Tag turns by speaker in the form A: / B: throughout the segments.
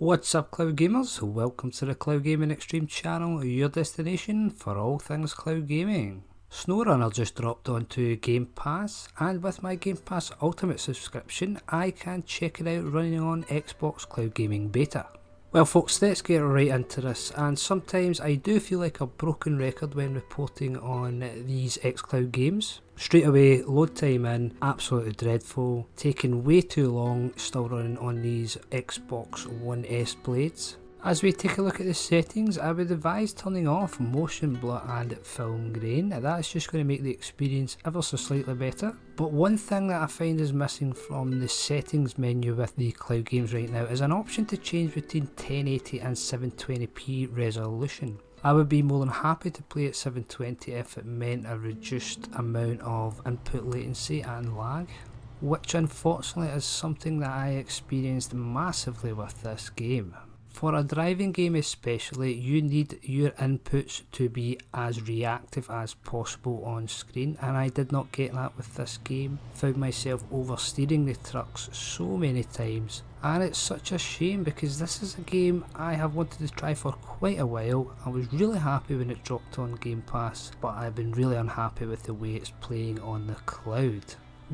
A: What's up, Cloud Gamers? Welcome to the Cloud Gaming Extreme channel, your destination for all things cloud gaming. SnowRunner just dropped onto Game Pass, and with my Game Pass Ultimate subscription, I can check it out running on Xbox Cloud Gaming Beta. Well folks, let's get right into this, and sometimes I do feel like a broken record when reporting on these xCloud games. Straight away, load time in, absolutely dreadful, taking way too long, still running on these Xbox One S blades. As we take a look at the settings, I would advise turning off motion blur and film grain. That's just going to make the experience ever so slightly better. But one thing that I find is missing from the settings menu with the cloud games right now is an option to change between 1080 and 720p resolution. I would be more than happy to play at 720 if it meant a reduced amount of input latency and lag, which unfortunately is something that I experienced massively with this game. For a driving game especially, you need your inputs to be as reactive as possible on screen, and I did not get that with this game. Found myself oversteering the trucks so many times, and it's such a shame because this is a game I have wanted to try for quite a while. I was really happy when it dropped on Game Pass, but I've been really unhappy with the way it's playing on the cloud.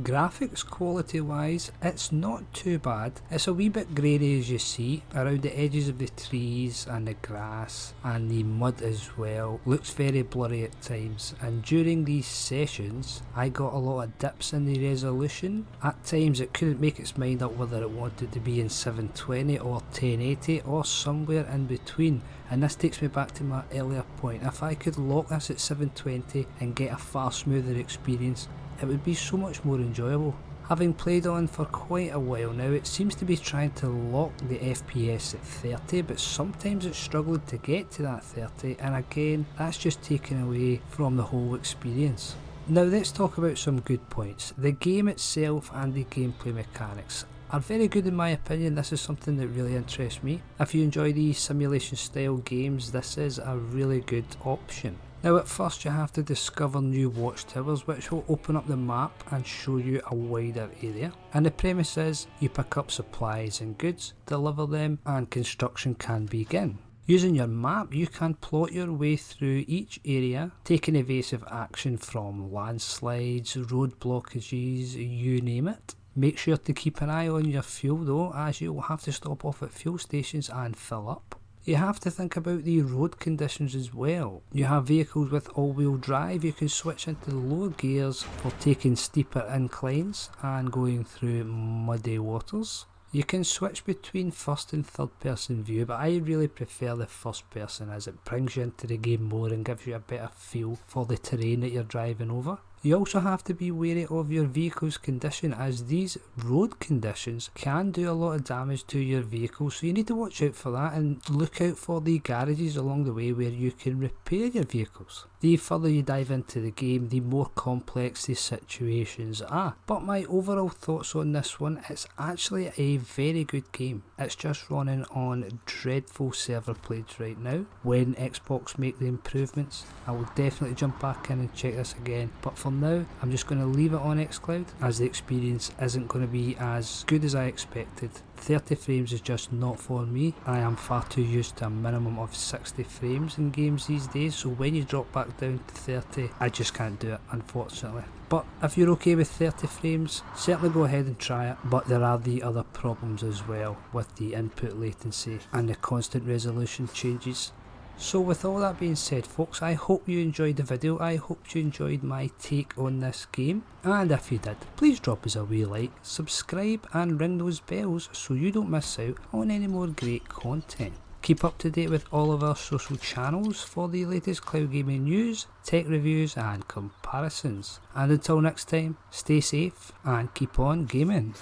A: Graphics quality wise, it's not too bad. It's a wee bit grainy as you see around the edges of the trees and the grass and the mud as well. Looks very blurry at times, and during these sessions I got a lot of dips in the resolution. At times it couldn't make its mind up whether it wanted to be in 720 or 1080 or somewhere in between. And this takes me back to my earlier point. If I could lock this at 720 and get a far smoother experience, it would be so much more enjoyable. Having played on for quite a while now, it seems to be trying to lock the FPS at 30, but sometimes it's struggling to get to that 30, and again, that's just taken away from the whole experience. Now let's talk about some good points. The game itself and the gameplay mechanics are very good in my opinion. This is something that really interests me. If you enjoy these simulation style games, this is a really good option. Now at first you have to discover new watchtowers which will open up the map and show you a wider area, and the premise is you pick up supplies and goods, deliver them, and construction can begin. Using your map you can plot your way through each area, taking evasive action from landslides, road blockages, you name it. Make sure to keep an eye on your fuel though, as you will have to stop off at fuel stations and fill up. You have to think about the road conditions as well. You have vehicles with all-wheel drive, you can switch into the lower gears for taking steeper inclines and going through muddy waters. You can switch between first and third person view, but I really prefer the first person as it brings you into the game more and gives you a better feel for the terrain that you're driving over. You also have to be wary of your vehicle's condition, as these road conditions can do a lot of damage to your vehicle, so you need to watch out for that and look out for the garages along the way where you can repair your vehicles. The further you dive into the game, the more complex the situations are. But my overall thoughts on this one, it's actually a very good game. It's just running on dreadful server plates right now. When Xbox make the improvements, I will definitely jump back in and check this again. But for now, I'm just going to leave it on xCloud as the experience isn't going to be as good as I expected. 30 frames is just not for me. I am far too used to a minimum of 60 frames in games these days, so when you drop back down to 30, I just can't do it, unfortunately. But if you're okay with 30 frames, certainly go ahead and try it, but there are the other problems as well with the input latency and the constant resolution changes. So with all that being said folks, I hope you enjoyed the video. I hope you enjoyed my take on this game, and if you did, please drop us a wee like, subscribe and ring those bells so you don't miss out on any more great content. Keep up to date with all of our social channels for the latest cloud gaming news, tech reviews and comparisons. And until next time, stay safe and keep on gaming.